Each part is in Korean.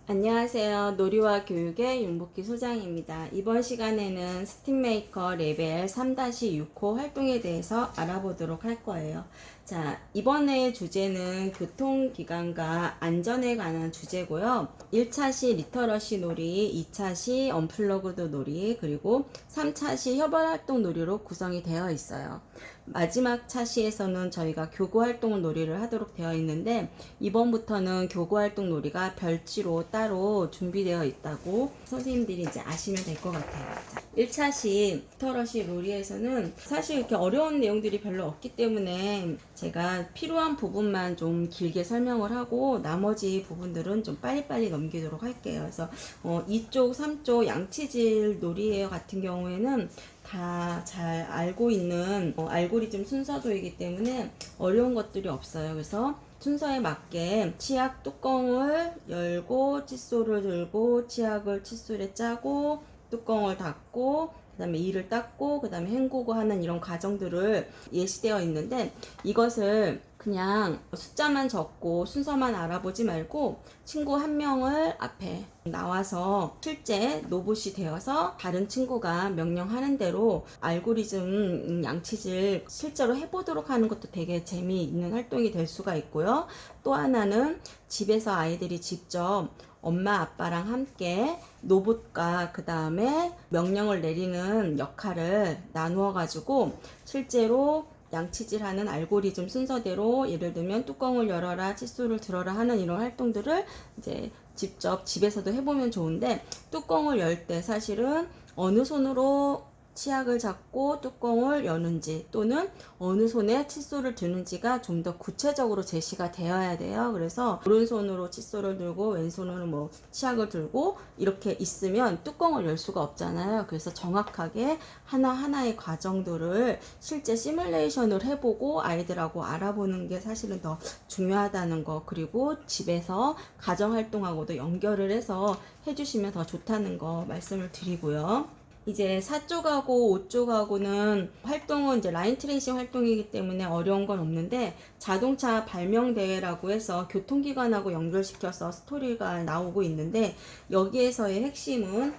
안녕하세요. 놀이와 교육의 윤복희 소장입니다. 이번 시간에는 스틱메이커 레벨 3-6호 활동에 대해서 알아보도록 할 거예요. 자, 이번에 주제는 교통기관과 안전에 관한 주제고요. 1차 시 리터러시 놀이, 2차 시 언플러그드 놀이, 그리고 3차 시 협업활동 놀이로 구성이 되어 있어요. 마지막 차시에서는 저희가 교구활동 놀이를 하도록 되어 있는데, 이번부터는 교구활동 놀이가 별지로 따로 준비되어 있다고 선생님들이 이제 아시면 될 것 같아요. 1차시 리터러시 놀이에서는 사실 이렇게 어려운 내용들이 별로 없기 때문에 제가 필요한 부분만 좀 길게 설명을 하고 나머지 부분들은 좀 빨리빨리 넘기도록 할게요. 그래서 2쪽, 3쪽 양치질 놀이 같은 경우에는 다 잘 알고 있는 알고리즘 순서도이기 때문에 어려운 것들이 없어요. 그래서 순서에 맞게 치약 뚜껑을 열고 칫솔을 들고 치약을 칫솔에 짜고 뚜껑을 닫고 그 다음에 이를 닦고 그 다음에 헹구고 하는 이런 과정들을 예시되어 있는데, 이것을 그냥 숫자만 적고 순서만 알아보지 말고 친구 한 명을 앞에 나와서 실제 로봇이 되어서 다른 친구가 명령하는 대로 알고리즘 양치질 실제로 해보도록 하는 것도 되게 재미있는 활동이 될 수가 있고요. 또 하나는 집에서 아이들이 직접 엄마 아빠랑 함께 로봇과 그 다음에 명령을 내리는 역할을 나누어 가지고 실제로 양치질하는 알고리즘 순서대로, 예를 들면 뚜껑을 열어라, 칫솔을 들어라 하는 이런 활동들을 이제 직접 집에서도 해보면 좋은데, 뚜껑을 열 때 사실은 어느 손으로 치약을 잡고 뚜껑을 여는지 또는 어느 손에 칫솔을 드는지가 좀 더 구체적으로 제시가 되어야 돼요. 그래서 오른손으로 칫솔을 들고 왼손으로 뭐 치약을 들고 이렇게 있으면 뚜껑을 열 수가 없잖아요. 그래서 정확하게 하나하나의 과정들을 실제 시뮬레이션을 해보고 아이들하고 알아보는 게 사실은 더 중요하다는 거, 그리고 집에서 가정활동하고도 연결을 해서 해주시면 더 좋다는 거 말씀을 드리고요. 이제 4쪽하고 5쪽하고는 활동은 이제 라인 트레이싱 활동이기 때문에 어려운 건 없는데, 자동차 발명 대회라고 해서 교통기관하고 연결시켜서 스토리가 나오고 있는데, 여기에서의 핵심은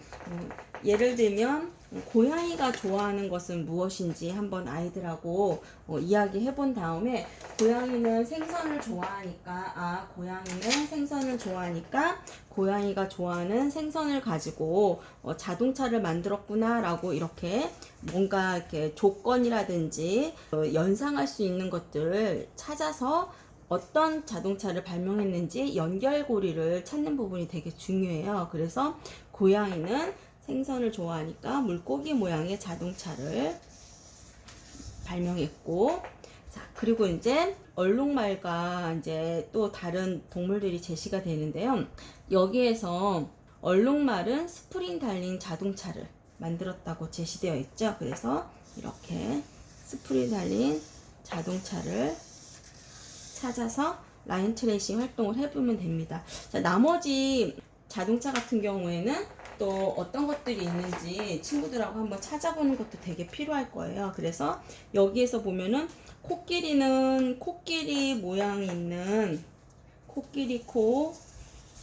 예를 들면 고양이가 좋아하는 것은 무엇인지 한번 아이들하고 이야기해 본 다음에, 고양이는 생선을 좋아하니까 고양이는 생선을 좋아하니까 고양이가 좋아하는 생선을 가지고 자동차를 만들었구나 라고 이렇게 뭔가 이렇게 조건이라든지 연상할 수 있는 것들을 찾아서 어떤 자동차를 발명했는지 연결고리를 찾는 부분이 되게 중요해요. 그래서 고양이는 생선을 좋아하니까 물고기 모양의 자동차를 발명했고, 자, 그리고 이제 얼룩말과 이제 또 다른 동물들이 제시가 되는데요. 여기에서 얼룩말은 스프링 달린 자동차를 만들었다고 제시되어 있죠. 그래서 이렇게 스프링 달린 자동차를 찾아서 라인 트레이싱 활동을 해보면 됩니다. 자, 나머지 자동차 같은 경우에는 또 어떤 것들이 있는지 친구들하고 한번 찾아보는 것도 되게 필요할 거예요. 그래서 여기에서 보면은 코끼리는 코끼리 모양이 있는, 코끼리 코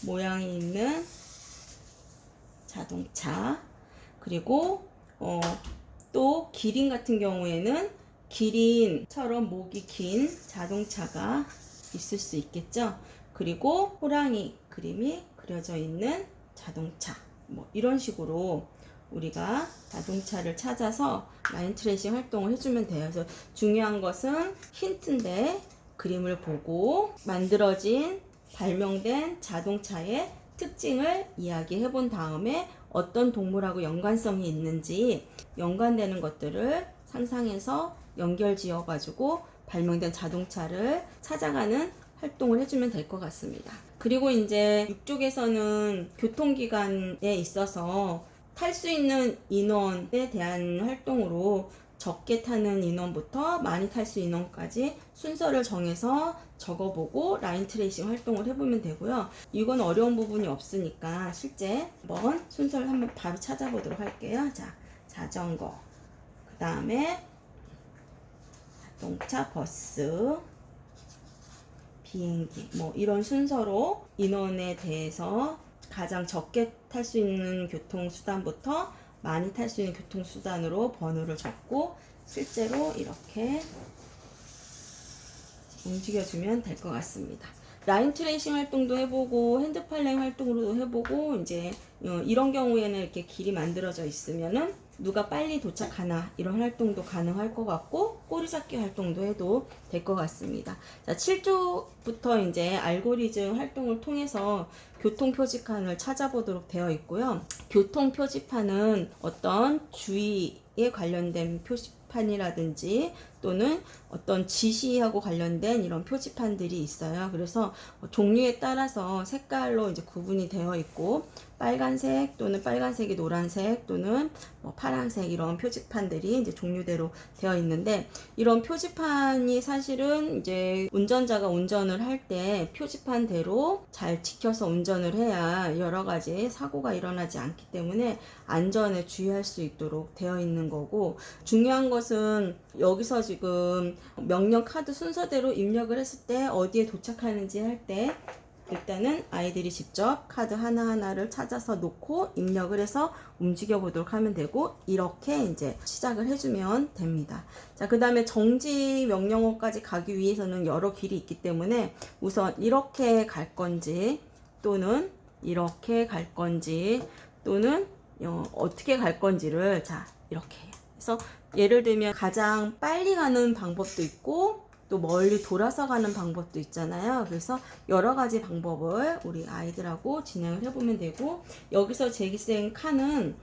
모양이 있는 자동차, 그리고 또 기린 같은 경우에는 기린처럼 목이 긴 자동차가 있을 수 있겠죠. 그리고 호랑이 그림이 그려져 있는 자동차, 뭐 이런 식으로 우리가 자동차를 찾아서 라인 트레이싱 활동을 해주면 돼요. 그래서 중요한 것은 힌트인데 그림을 보고 만들어진 발명된 자동차의 특징을 이야기해 본 다음에 어떤 동물하고 연관성이 있는지 연관되는 것들을 상상해서 연결 지어 가지고 발명된 자동차를 찾아가는 활동을 해주면 될 것 같습니다. 그리고 이제 6쪽에서는 교통기관에 있어서 탈 수 있는 인원에 대한 활동으로 적게 타는 인원부터 많이 탈 수 인원까지 순서를 정해서 적어보고 라인 트레이싱 활동을 해보면 되고요. 이건 어려운 부분이 없으니까 실제 한번 순서를 한번 바로 찾아보도록 할게요. 자, 자전거, 그 다음에 자동차, 버스, 비행기, 뭐 이런 순서로 인원에 대해서 가장 적게 탈 수 있는 교통수단부터 많이 탈 수 있는 교통수단으로 번호를 적고 실제로 이렇게 움직여주면 될 것 같습니다. 라인 트레이싱 활동도 해보고 핸드팔레임 활동으로도 해보고 이제 이런 경우에는 이렇게 길이 만들어져 있으면은 누가 빨리 도착하나 이런 활동도 가능할 것 같고 꼬리잡기 활동도 해도 될 것 같습니다. 자, 7조부터 이제 알고리즘 활동을 통해서 교통 표지판을 찾아보도록 되어 있고요. 교통 표지판은 어떤 주의에 관련된 표지판이라든지 또는 어떤 지시하고 관련된 이런 표지판들이 있어요. 그래서 종류에 따라서 색깔로 이제 구분이 되어 있고 빨간색 또는 빨간색이 노란색 또는 뭐 파란색 이런 표지판들이 이제 종류대로 되어 있는데 이런 표지판이 사실은 이제 운전자가 운전을 할 때 표지판대로 잘 지켜서 운전을 해야 여러 가지 사고가 일어나지 않기 때문에 안전에 주의할 수 있도록 되어 있는 거고 중요한 것은 여기서 지금 명령 카드 순서대로 입력을 했을 때 어디에 도착하는지 할 때 일단은 아이들이 직접 카드 하나하나를 찾아서 놓고 입력을 해서 움직여 보도록 하면 되고 이렇게 이제 시작을 해주면 됩니다. 자, 그 다음에 정지 명령어까지 가기 위해서는 여러 길이 있기 때문에 우선 이렇게 갈 건지 또는 이렇게 갈 건지 또는 어떻게 갈 건지를 자 이렇게 해서 예를 들면 가장 빨리 가는 방법도 있고 또 멀리 돌아서 가는 방법도 있잖아요. 그래서 여러 가지 방법을 우리 아이들하고 진행을 해보면 되고 여기서 제기센 칸은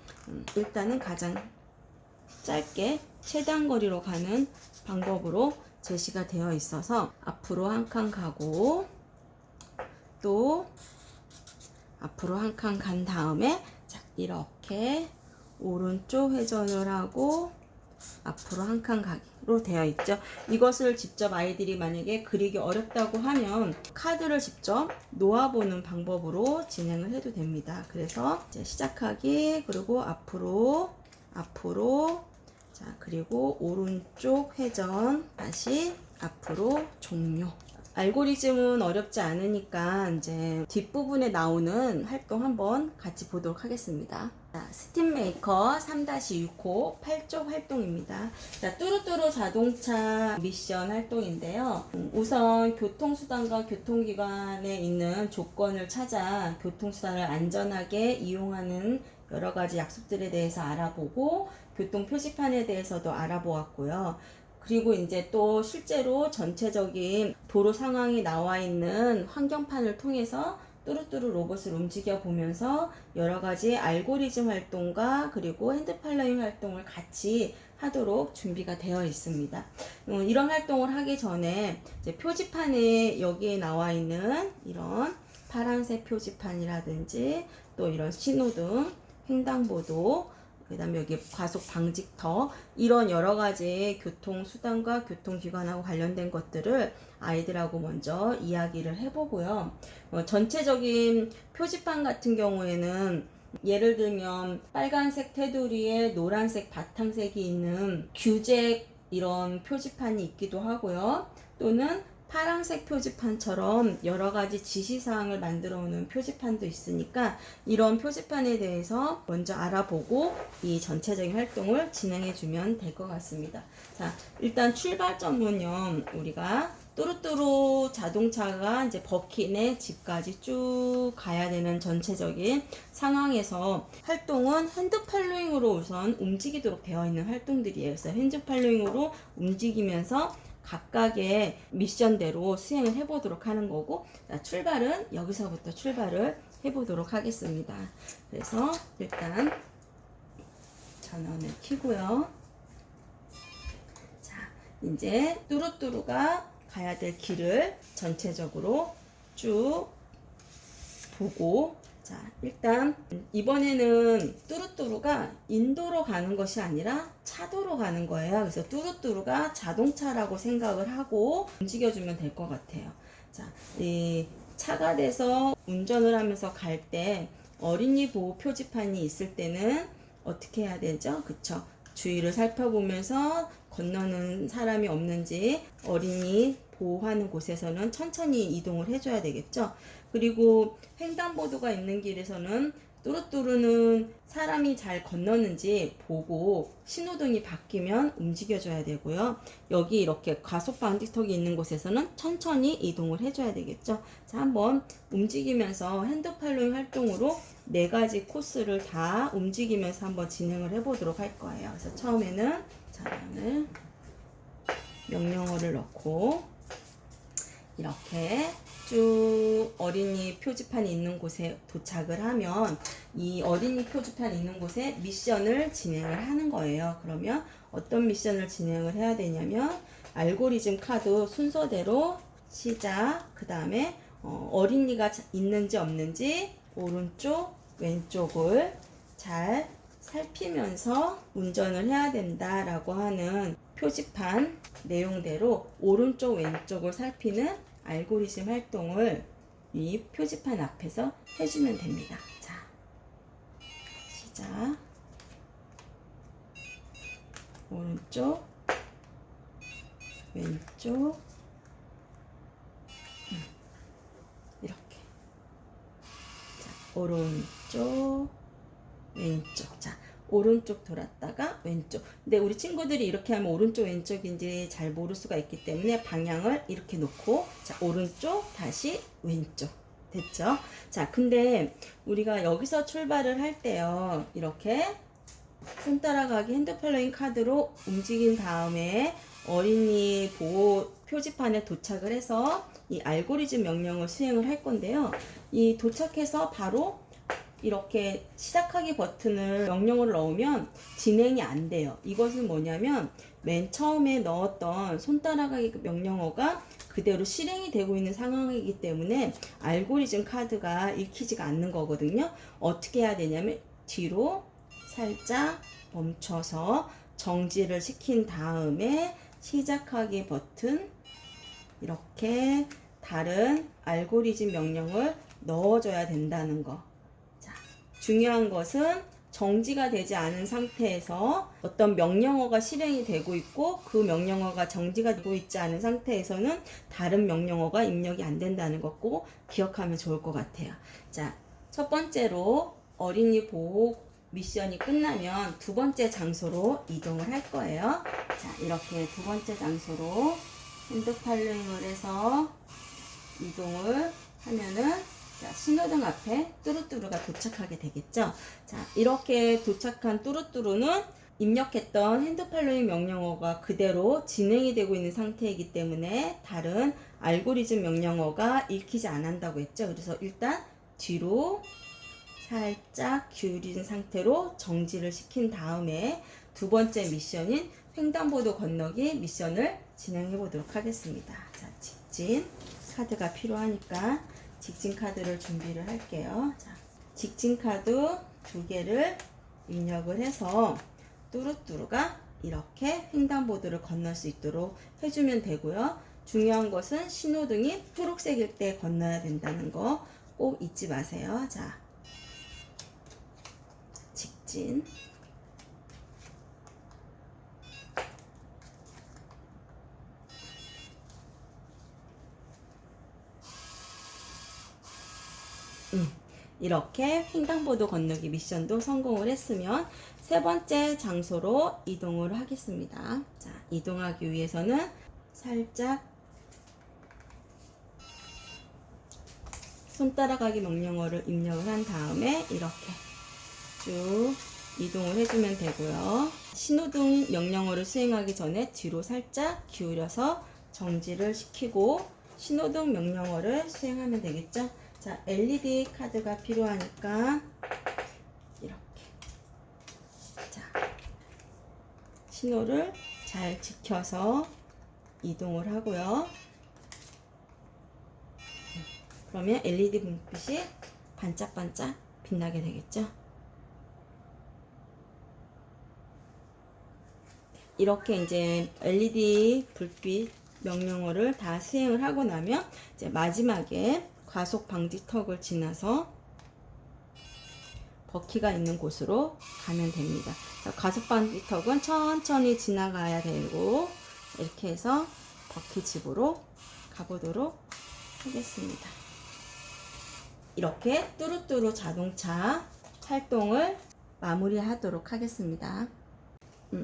일단은 가장 짧게 최단 거리로 가는 방법으로 제시가 되어 있어서 앞으로 한 칸 가고 또 앞으로 한 칸 간 다음에 자 이렇게 오른쪽 회전을 하고 앞으로 한 칸 가기로 되어 있죠. 이것을 직접 아이들이 만약에 그리기 어렵다고 하면 카드를 직접 놓아보는 방법으로 진행을 해도 됩니다. 그래서 이제 시작하기 그리고 앞으로 자 그리고 오른쪽 회전 다시 앞으로 종료. 알고리즘은 어렵지 않으니까 이제 뒷부분에 나오는 활동 한번 같이 보도록 하겠습니다. 자, 스팀메이커 3-6호 8쪽 활동입니다. 자, 뚜루뚜루 자동차 미션 활동인데요. 우선 교통수단과 교통기관에 있는 조건을 찾아 교통수단을 안전하게 이용하는 여러 가지 약속들에 대해서 알아보고 교통 표지판에 대해서도 알아보았고요. 그리고 이제 또 실제로 전체적인 도로 상황이 나와 있는 환경판을 통해서 뚜루뚜루 로봇을 움직여 보면서 여러 가지 알고리즘 활동과 그리고 핸드팔로잉 활동을 같이 하도록 준비가 되어 있습니다. 이런 활동을 하기 전에 이제 표지판에 여기에 나와 있는 이런 파란색 표지판이라든지 또 이런 신호등, 횡단보도 그 다음에 여기 과속 방지터 이런 여러 가지 교통수단과 교통기관하고 관련된 것들을 아이들하고 먼저 이야기를 해보고요. 전체적인 표지판 같은 경우에는 예를 들면 빨간색 테두리에 노란색 바탕색이 있는 규제 이런 표지판이 있기도 하고요. 또는 파란색 표지판처럼 여러 가지 지시사항을 만들어 오는 표지판도 있으니까 이런 표지판에 대해서 먼저 알아보고 이 전체적인 활동을 진행해 주면 될 것 같습니다. 자, 일단 출발점은요, 우리가 뚜루뚜루 자동차가 이제 버킨의 집까지 쭉 가야 되는 전체적인 상황에서 활동은 핸드팔로잉으로 우선 움직이도록 되어 있는 활동들이에요. 그래서 핸드팔로잉으로 움직이면서 각각의 미션대로 수행을 해보도록 하는 거고 자, 출발은 여기서부터 출발을 해보도록 하겠습니다. 그래서 일단 전원을 켜고요. 자, 이제 뚜루뚜루가 가야 될 길을 전체적으로 쭉 보고 자, 일단 이번에는 뚜루뚜루가 인도로 가는 것이 아니라 차도로 가는 거예요. 그래서 뚜루뚜루가 자동차라고 생각을 하고 움직여주면 될 것 같아요. 자, 이 차가 돼서 운전을 하면서 갈 때 어린이 보호 표지판이 있을 때는 어떻게 해야 되죠? 그쵸? 주위를 살펴보면서 건너는 사람이 없는지 어린이 보호하는 곳에서는 천천히 이동을 해줘야 되겠죠. 그리고 횡단보도가 있는 길에서는 뚜루뚜루는 사람이 잘 건너는지 보고 신호등이 바뀌면 움직여줘야 되고요. 여기 이렇게 과속 방지턱이 있는 곳에서는 천천히 이동을 해줘야 되겠죠. 자, 한번 움직이면서 핸드 팔로잉 활동으로 4가지 코스를 다 움직이면서 한번 진행을 해보도록 할 거예요. 그래서 처음에는 저는 명령어를 넣고 이렇게 쭉 어린이 표지판이 있는 곳에 도착을 하면 이 어린이 표지판 있는 곳에 미션을 진행을 하는 거예요. 그러면 어떤 미션을 진행을 해야 되냐면 알고리즘 카드 순서대로 시작, 그 다음에 어린이가 있는지 없는지 오른쪽 왼쪽을 잘 살피면서 운전을 해야 된다라고 하는 표지판 내용대로 오른쪽 왼쪽을 살피는 알고리즘 활동을 이 표지판 앞에서 해주면 됩니다. 자, 시작. 오른쪽 왼쪽 이렇게. 자, 오른쪽 왼쪽. 자, 오른쪽 돌았다가 왼쪽. 근데 우리 친구들이 이렇게 하면 오른쪽 왼쪽인지 잘 모를 수가 있기 때문에 방향을 이렇게 놓고, 자, 오른쪽 다시 왼쪽. 됐죠? 자, 근데 우리가 여기서 출발을 할 때요, 이렇게 손 따라가기 핸드 팔로잉 카드로 움직인 다음에 어린이 보호 표지판에 도착을 해서 이 알고리즘 명령을 수행을 할 건데요. 이 도착해서 바로 이렇게 시작하기 버튼을 명령어를 넣으면 진행이 안 돼요. 이것은 뭐냐면 맨 처음에 넣었던 손 따라가기 명령어가 그대로 실행이 되고 있는 상황이기 때문에 알고리즘 카드가 읽히지가 않는 거거든요. 어떻게 해야 되냐면 뒤로 살짝 멈춰서 정지를 시킨 다음에 시작하기 버튼 이렇게 다른 알고리즘 명령을 넣어줘야 된다는 거. 중요한 것은 정지가 되지 않은 상태에서 어떤 명령어가 실행이 되고 있고 그 명령어가 정지가 되고 있지 않은 상태에서는 다른 명령어가 입력이 안 된다는 거 꼭 기억하면 좋을 것 같아요. 자, 첫 번째로 어린이 보호 미션이 끝나면 두 번째 장소로 이동을 할 거예요. 자, 이렇게 두 번째 장소로 핸드 팔로잉을 해서 이동을 하면은 자, 신호등 앞에 뚜루뚜루가 도착하게 되겠죠. 자, 이렇게 도착한 뚜루뚜루는 입력했던 핸드 팔로잉 명령어가 그대로 진행이 되고 있는 상태이기 때문에 다른 알고리즘 명령어가 읽히지 않는다고 했죠. 그래서 일단 뒤로 살짝 기울인 상태로 정지를 시킨 다음에 두 번째 미션인 횡단보도 건너기 미션을 진행해 보도록 하겠습니다. 자, 직진 카드가 필요하니까 직진 카드를 준비를 할게요. 자, 직진 카드 2개를 입력을 해서 뚜루뚜루가 이렇게 횡단보도를 건널 수 있도록 해주면 되고요. 중요한 것은 신호등이 초록색일 때 건너야 된다는 거 꼭 잊지 마세요. 자, 직진. 이렇게 횡단보도 건너기 미션도 성공을 했으면 세 번째 장소로 이동을 하겠습니다. 자, 이동하기 위해서는 살짝 손 따라가기 명령어를 입력을 한 다음에 이렇게 쭉 이동을 해주면 되고요. 신호등 명령어를 수행하기 전에 뒤로 살짝 기울여서 정지를 시키고 신호등 명령어를 수행하면 되겠죠. 자, LED 카드가 필요하니까 이렇게 자, 신호를 잘 지켜서 이동을 하고요. 그러면 LED 불빛이 반짝반짝 빛나게 되겠죠. 이렇게 이제 LED 불빛 명령어를 다 수행을 하고 나면 이제 마지막에 과속 방지턱을 지나서 버키가 있는 곳으로 가면 됩니다. 자, 과속 방지턱은 천천히 지나가야 되고 이렇게 해서 버키 집으로 가보도록 하겠습니다. 이렇게 뚜루뚜루 자동차 활동을 마무리하도록 하겠습니다.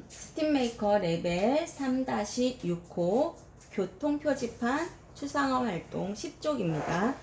스팀메이커 레벨 3-6호 교통 표지판 추상화 활동 10쪽입니다.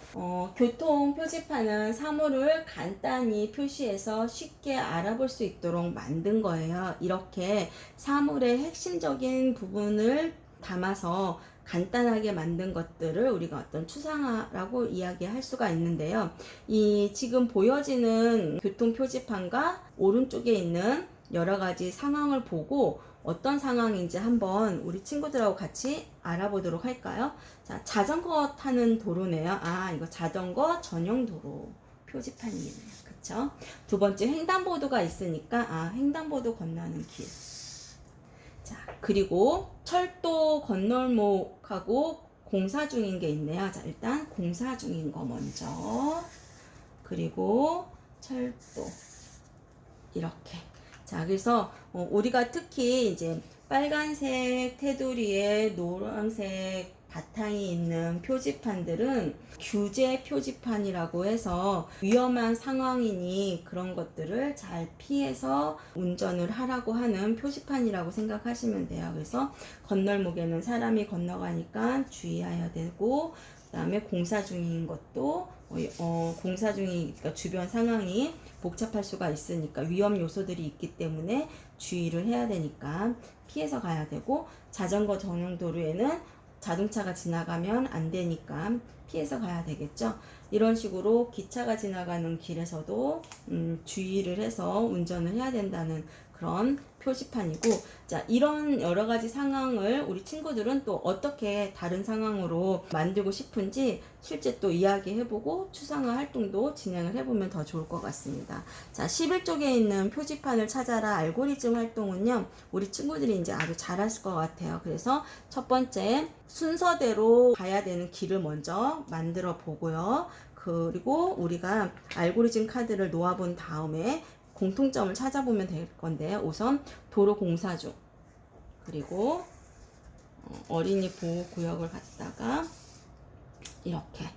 교통 표지판은 사물을 간단히 표시해서 쉽게 알아볼 수 있도록 만든 거예요. 이렇게 사물의 핵심적인 부분을 담아서 간단하게 만든 것들을 우리가 어떤 추상화라고 이야기할 수가 있는데요. 이 지금 보여지는 교통 표지판과 오른쪽에 있는 여러 가지 상황을 보고 어떤 상황인지 한번 우리 친구들하고 같이 알아보도록 할까요? 자, 자전거 타는 도로네요. 아, 이거 자전거 전용 도로 표지판이네요. 그쵸? 두 번째 횡단보도가 있으니까 횡단보도 건너는 길. 자, 그리고 철도 건널목하고 공사 중인 게 있네요. 자, 일단 공사 중인 거 먼저. 그리고 철도. 이렇게. 자, 그래서 우리가 특히 이제 빨간색 테두리에 노란색 바탕이 있는 표지판들은 규제 표지판이라고 해서 위험한 상황이니 그런 것들을 잘 피해서 운전을 하라고 하는 표지판이라고 생각하시면 돼요. 그래서 건널목에는 사람이 건너가니까 주의해야 되고, 그 다음에 공사 중인 것도 공사 중이니까 주변 상황이 복잡할 수가 있으니까 위험 요소들이 있기 때문에 주의를 해야 되니까 피해서 가야 되고, 자전거 전용 도로에는 자동차가 지나가면 안 되니까 피해서 가야 되겠죠. 이런 식으로 기차가 지나가는 길에서도 주의를 해서 운전을 해야 된다는 그런 표지판이고, 자, 이런 여러 가지 상황을 우리 친구들은 또 어떻게 다른 상황으로 만들고 싶은지 실제 또 이야기해보고 추상화 활동도 진행을 해보면 더 좋을 것 같습니다. 자, 11쪽에 있는 표지판을 찾아라 알고리즘 활동은요, 우리 친구들이 이제 아주 잘하실 것 같아요. 그래서 첫 번째 순서대로 가야 되는 길을 먼저 만들어 보고요. 그리고 우리가 알고리즘 카드를 놓아본 다음에 공통점을 찾아보면 될 건데요. 우선 도로 공사 중, 그리고 어린이 보호구역을 갔다가 이렇게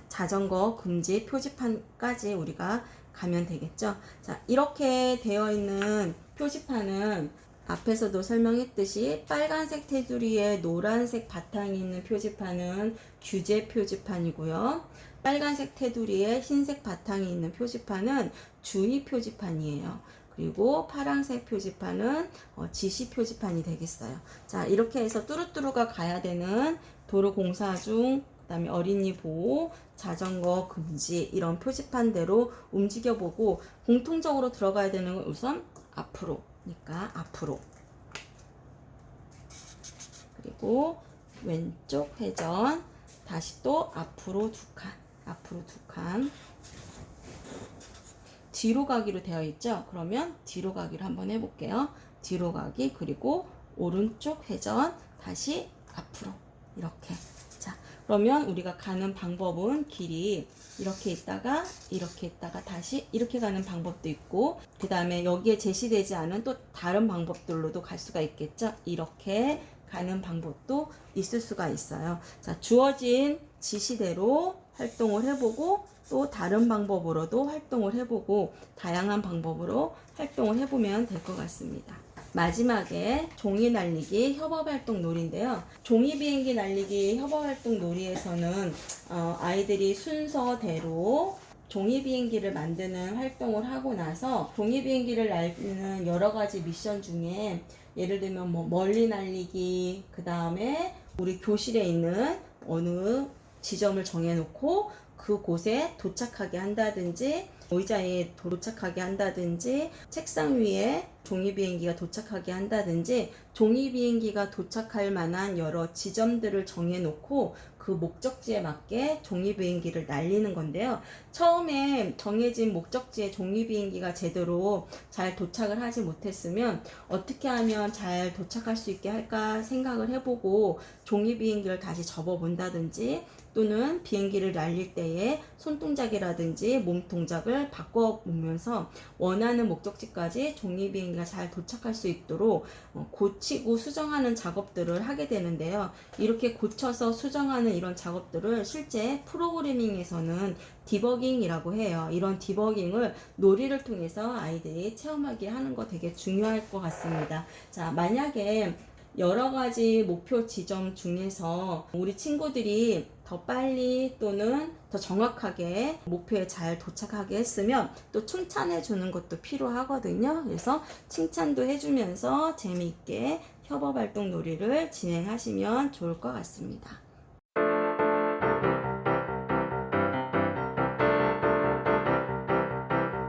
자전거 금지 표지판까지 우리가 가면 되겠죠. 자, 이렇게 되어 있는 표지판은 앞에서도 설명했듯이 빨간색 테두리에 노란색 바탕이 있는 표지판은 규제 표지판이고요. 빨간색 테두리에 흰색 바탕이 있는 표지판은 주의 표지판이에요. 그리고 파란색 표지판은 지시 표지판이 되겠어요. 자, 이렇게 해서 뚜루뚜루가 가야 되는 도로 공사 중, 그 다음에 어린이 보호, 자전거 금지 이런 표지판대로 움직여보고 공통적으로 들어가야 되는 건 우선 앞으로니까 앞으로. 그리고 왼쪽 회전, 다시 또 앞으로 두 칸. 앞으로 두 칸. 뒤로 가기로 되어 있죠. 그러면 뒤로 가기를 한번 해볼게요. 뒤로 가기, 그리고 오른쪽 회전, 다시 앞으로. 이렇게. 자, 그러면 우리가 가는 방법은 길이 이렇게 있다가 다시 이렇게 가는 방법도 있고, 그 다음에 여기에 제시되지 않은 또 다른 방법들로도 갈 수가 있겠죠. 이렇게 가는 방법도 있을 수가 있어요. 자, 주어진 지시대로 활동을 해보고 또 다른 방법으로도 활동을 해보고 다양한 방법으로 활동을 해보면 될 것 같습니다. 마지막에 종이 날리기 협업활동 놀이인데요. 종이 비행기 날리기 협업활동 놀이에서는 아이들이 순서대로 종이 비행기를 만드는 활동을 하고 나서 종이 비행기를 날리는 여러 가지 미션 중에 예를 들면 뭐 멀리 날리기, 그 다음에 우리 교실에 있는 어느 지점을 정해놓고 그곳에 도착하게 한다든지, 의자에 도착하게 한다든지, 책상 위에 종이 비행기가 도착하게 한다든지, 종이 비행기가 도착할 만한 여러 지점들을 정해놓고 그 목적지에 맞게 종이 비행기를 날리는 건데요. 처음에 정해진 목적지에 종이 비행기가 제대로 잘 도착을 하지 못했으면 어떻게 하면 잘 도착할 수 있게 할까 생각을 해보고 종이 비행기를 다시 접어본다든지, 또는 비행기를 날릴 때에 손동작이라든지 몸동작을 바꿔보면서 원하는 목적지까지 종이 비행기 비행기가 잘 도착할 수 있도록 고치고 수정하는 작업들을 하게 되는데요. 이렇게 고쳐서 수정하는 이런 작업들을 실제 프로그래밍에서는 디버깅이라고 해요. 이런 디버깅을 놀이를 통해서 아이들이 체험하게 하는 거 되게 중요할 것 같습니다. 자, 만약에 여러 가지 목표 지점 중에서 우리 친구들이 더 빨리 또는 더 정확하게 목표에 잘 도착하게 했으면 또 칭찬해 주는 것도 필요하거든요. 그래서 칭찬도 해주면서 재미있게 협업활동 놀이를 진행하시면 좋을 것 같습니다.